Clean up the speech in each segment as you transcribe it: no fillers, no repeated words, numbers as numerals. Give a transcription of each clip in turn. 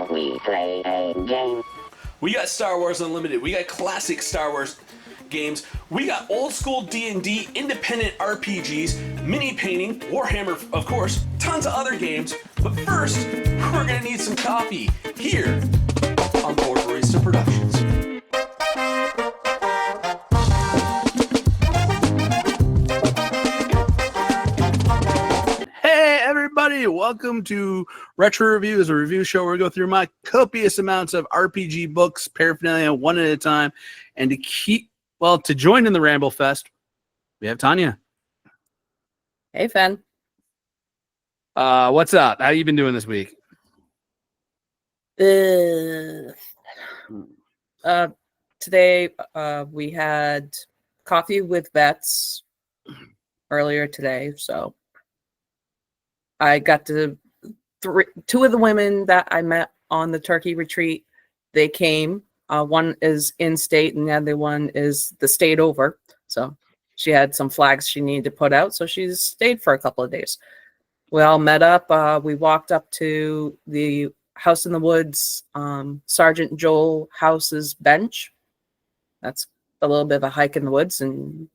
shall we play a game? We got Star Wars Unlimited. We got classic Star Wars games. We got old school D&D, independent RPGs, mini painting, Warhammer, of course, tons of other games. But first, we're gonna need some coffee here on Board Barista Productions. Hey everybody, welcome to Retro Reviews, a review show where we go through my copious amounts of RPG books, paraphernalia, one at a time. And to join in the Ramble Fest, we have Tanya. Hey, Fen. What's up? How you been doing this week? Today, we had coffee with vets earlier today, so I got to two of the women that I met on the turkey retreat. They came. One is in state, and the other one is the state over. So she had some flags she needed to put out, so she stayed for a couple of days. We all met up. We walked up to the House in the Woods, Sergeant Joel House's bench. That's a little bit of a hike in the woods, and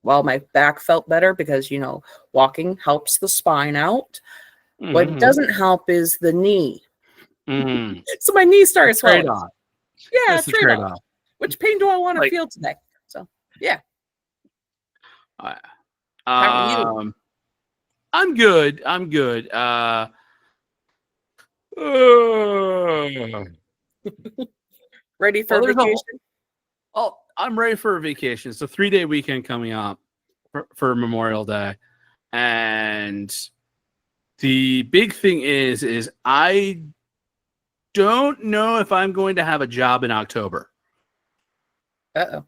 well, my back felt better because, you know, walking helps the spine out. Mm-hmm. What doesn't help is the knee. Mm-hmm. So my knee started swelling. Yeah, trade-off. Which pain do I want to feel today? So, yeah. How are you? I'm good. Ready for vacation? I'm ready for a vacation. It's a 3-day weekend coming up for Memorial Day. And the big thing is I don't know if I'm going to have a job in October. Uh-oh.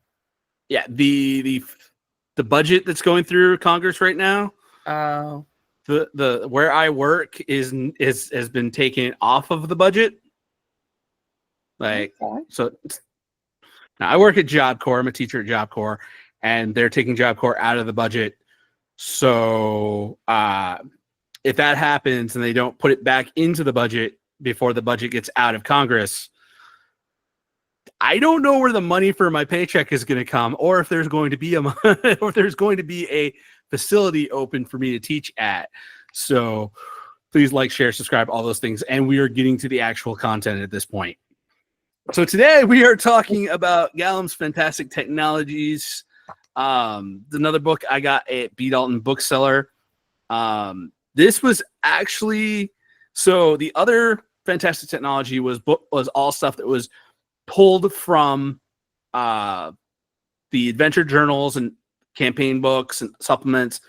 Yeah, the budget that's going through Congress right now. Oh. The where I work has been taken off of the budget. So now I work at Job Corps. I'm a teacher at Job Corps, and they're taking Job Corps out of the budget. So if that happens and they don't put it back into the budget before the budget gets out of Congress, I don't know where the money for my paycheck is going to come, or if there's going to be a facility open for me to teach at. So please like, share, subscribe, all those things. And we are getting to the actual content at this point. So today we are talking about Galladinium's Fantastic Technologies. Another book I got at B. Dalton Bookseller. This was actually, so the other Fantastic Technology was all stuff that was pulled from the adventure journals and campaign books and supplements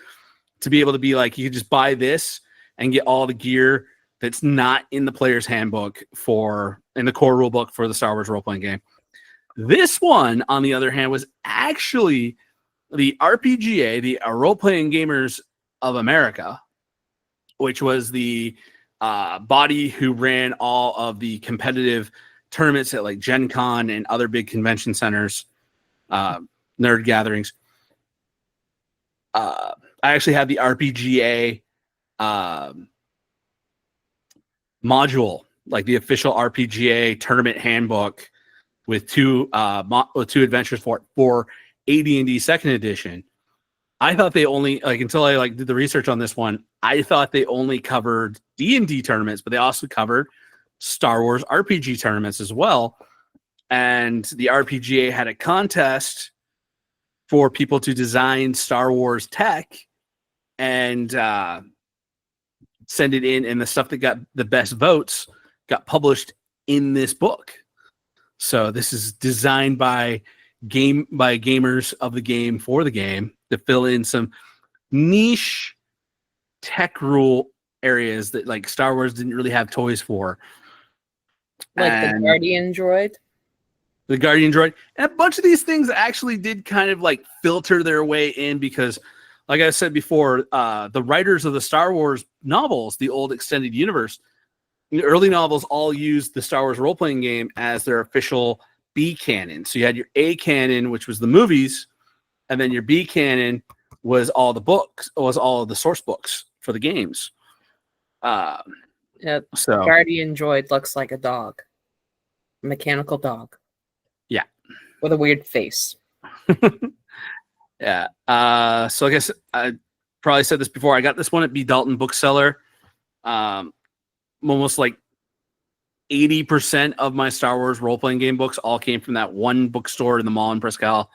to be able to be like, you could just buy this and get all the gear that's not in the player's handbook in the core rule book for the Star Wars role-playing game. This one, on the other hand, was actually the RPGA, the Role-Playing Gamers of America, which was the body who ran all of the competitive tournaments at like Gen Con and other big convention centers, nerd gatherings. I actually had the RPGA module, like the official RPGA tournament handbook with two adventures for AD&D second edition. I thought they only, until I did the research on this one, I thought they only covered D&D tournaments, but they also covered Star Wars RPG tournaments as well. And the RPGA had a contest for people to design Star Wars tech and send it in, and the stuff that got the best votes got published in this book. So this is designed by gamers of the game for the game to fill in some niche tech rule areas that like Star Wars didn't really have toys for. Like the Guardian droid? The Guardian droid. And a bunch of these things actually did kind of like filter their way in because, like I said before, the writers of the Star Wars novels, the old extended universe, the early novels all used the Star Wars role-playing game as their official B canon. So you had your A canon, which was the movies, and then your B canon was all the books, was all of the source books for the games. Yeah, So guardian droid looks like a dog, a mechanical dog. Yeah. With a weird face. Yeah. So I guess I probably said this before. I got this one at B. Dalton Bookseller. Almost like 80% of my Star Wars role-playing game books all came from that one bookstore in the mall in Prescal.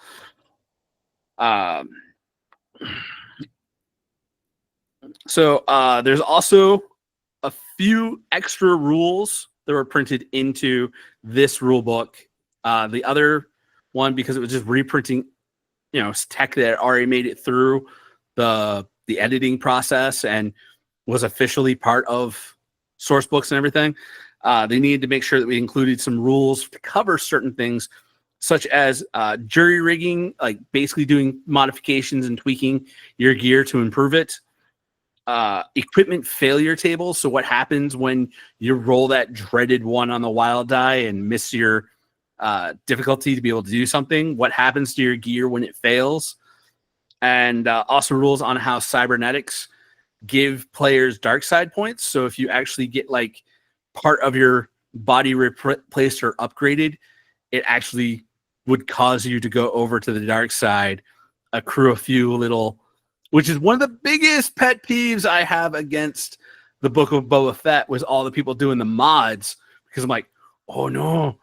So there's also a few extra rules that were printed into this rule book. The other one, because it was just reprinting, tech that had already made it through the editing process and was officially part of source books and everything. They needed to make sure that we included some rules to cover certain things, such as jury rigging, like basically doing modifications and tweaking your gear to improve it. Equipment failure table. So what happens when you roll that dreaded one on the wild die and miss your difficulty to be able to do something? What happens to your gear when it fails? And also rules on how cybernetics give players dark side points. So if you actually get like part of your body replaced or upgraded, it actually would cause you to go over to the dark side, accrue a few little, which is one of the biggest pet peeves I have against the Book of Boba Fett, was all the people doing the mods, because I'm like, oh no,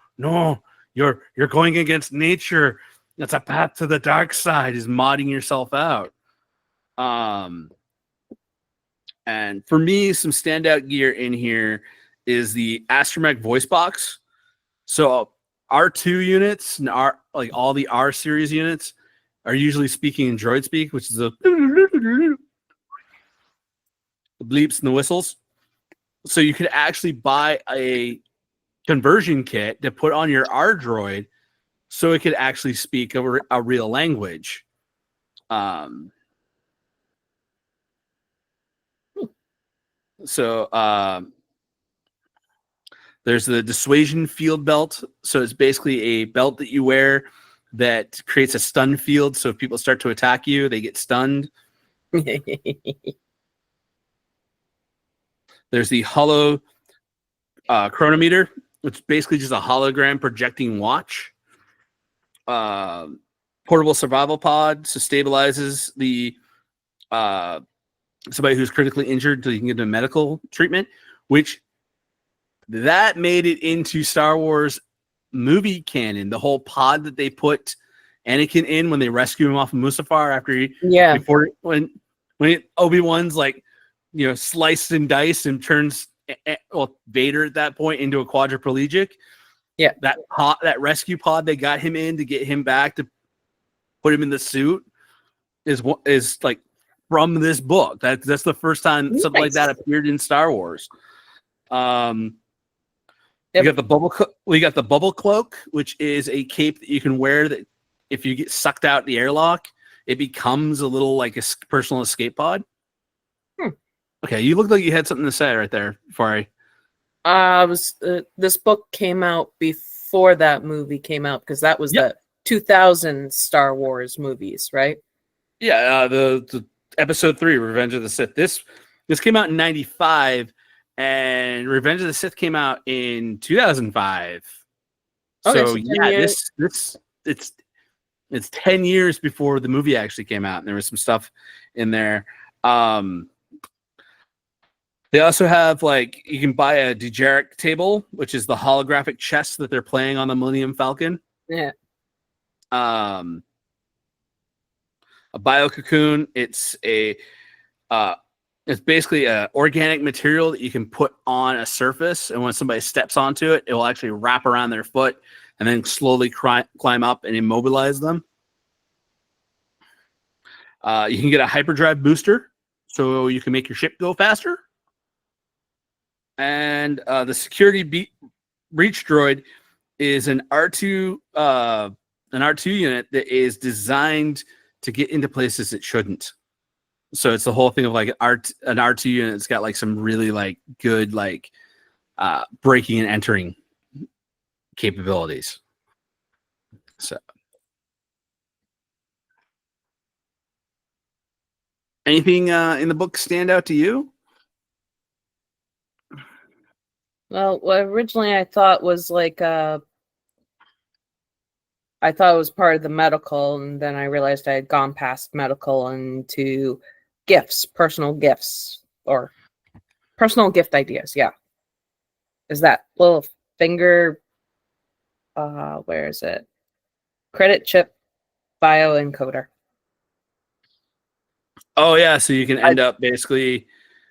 you're going against nature. That's a path to the dark side, is modding yourself out. And for me, some standout gear in here is the Astromech voice box. So R2 units and like all the R series units are usually speaking in droid speak, which is the bleeps and the whistles. So you could actually buy a conversion kit to put on your R droid so it could actually speak a real language. There's the dissuasion field belt. So it's basically a belt that you wear that creates a stun field. So if people start to attack you, they get stunned. There's the hollow chronometer, which is basically just a hologram projecting watch. Portable survival pod, so stabilizes the somebody who's critically injured until you can get them medical treatment, which that made it into Star Wars movie canon. The whole pod that they put Anakin in when they rescue him off of Mustafar after when Obi-Wan's like, sliced and diced and turns Vader at that point into a quadriplegic. Yeah, that rescue pod they got him in to get him back to put him in the suit is like from this book. That's the first time something like that appeared in Star Wars. We got the bubble cloak, which is a cape that you can wear that if you get sucked out the airlock, it becomes a little like a personal escape pod. Okay, you look like you had something to say right there before this book came out before that movie came out, because that was the 2000 Star Wars movies, right? Yeah, the episode 3, Revenge of the Sith. This came out in 95, and Revenge of the Sith came out in 2005. Okay, so yeah, it's 10 years before the movie actually came out, and there was some stuff in there. They also have, like, you can buy a Dejeric table, which is the holographic chess that they're playing on the Millennium Falcon. Yeah. A bio cocoon. It's basically an organic material that you can put on a surface, and when somebody steps onto it, it will actually wrap around their foot and then slowly climb up and immobilize them. You can get a hyperdrive booster, so you can make your ship go faster. And the security breach droid is an R2 unit that is designed to get into places it shouldn't. So it's the whole thing of like an R2 unit that's got like some really like good like breaking and entering capabilities. So anything in the book stand out to you? Well, what originally I thought was like I thought it was part of the medical, and then I realized I had gone past medical into gifts, personal gifts, or personal gift ideas. Yeah, is that little finger? Where is it? Credit chip bio encoder. Oh yeah, so you can end up basically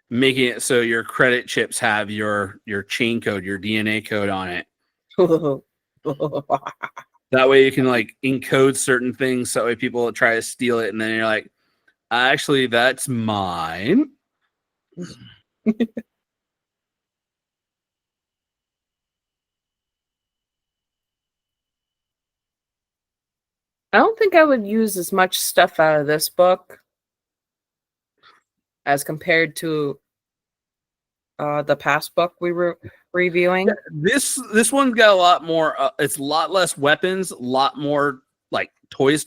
making it so your credit chips have your chain code, your DNA code on it. That way you can like encode certain things so that way people try to steal it and then you're like, actually that's mine. I don't think I would use as much stuff out of this book as compared to the past book we were reviewing. This one's got a lot more. It's a lot less weapons, a lot more like toys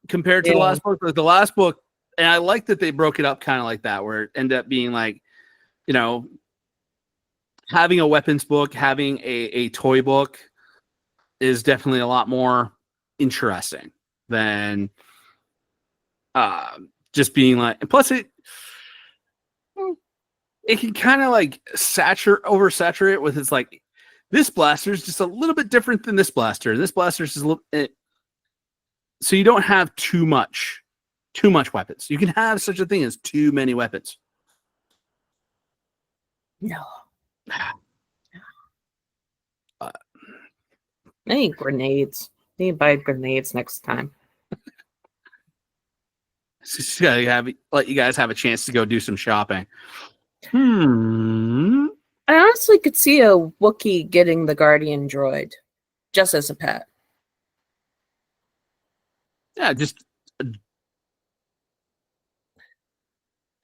compared to the last book. But the last book, and I like that they broke it up kind of like that, where it ended up being like, you know, having a weapons book, having a toy book is definitely a lot more interesting than just being like. And plus, it can kind of like oversaturate it with its like this blaster is just a little bit different than this blaster. This blaster is just a little. So you don't have too much weapons. You can have such a thing as too many weapons. No. I need grenades. I need to buy grenades next time. Just gotta let you guys have a chance to go do some shopping. I honestly could see a Wookiee getting the Guardian droid just as a pet. Yeah, just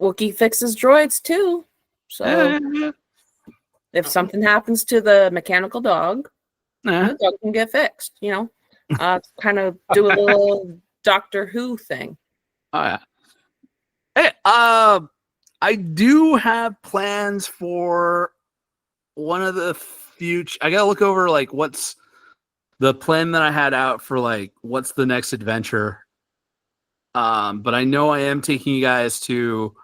Wookiee fixes droids too. So if something happens to the mechanical dog, the dog can get fixed, you know. Kind of do a little Doctor Who thing. Oh yeah. Hey, I do have plans for one of the future. I gotta look over like what's the plan that I had out for like what's the next adventure. But I know I am taking you guys to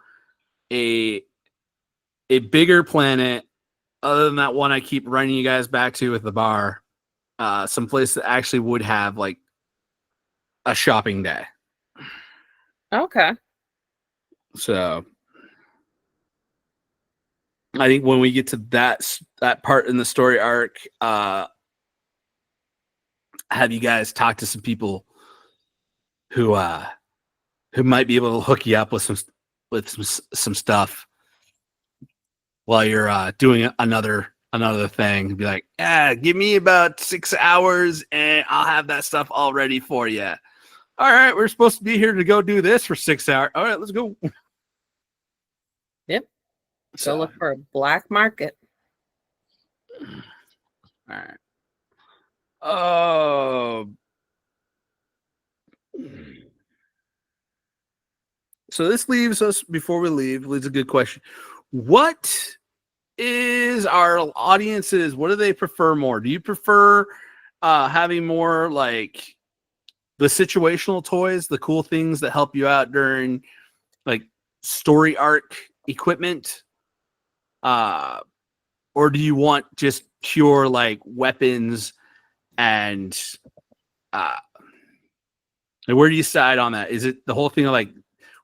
a bigger planet other than that one I keep running you guys back to with the bar. Some place that actually would have like a shopping day. Okay. So I think when we get to that part in the story arc, have you guys talk to some people who might be able to hook you up with some stuff while you're doing another thing. Be like, give me about 6 hours and I'll have that stuff all ready for you. All right, we're supposed to be here to go do this for 6 hours. All right, let's go. Yep. So look for a black market. All right. Oh. So this leaves us, before we leave, leaves a good question. What is our audiences? What do they prefer more? Do you prefer having more like the situational toys, the cool things that help you out during like story arc equipment? Or do you want just pure like weapons and where do you side on that? Is it the whole thing of like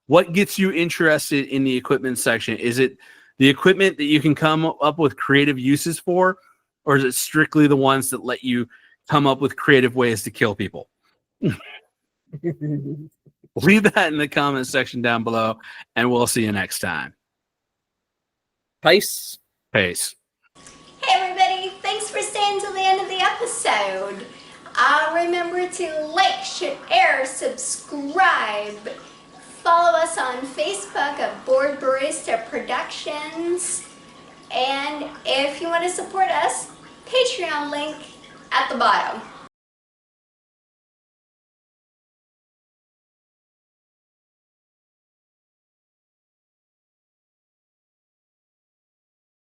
what gets you interested in the equipment section? Is it the equipment that you can come up with creative uses for, or is it strictly the ones that let you come up with creative ways to kill people? Leave that in the comment section down below, and we'll see you next time. Peace. Peace. Hey everybody, thanks for staying till the end of the episode. Remember to like, share, subscribe. Follow us on Facebook at Board Barista Productions. And if you want to support us, Patreon link at the bottom.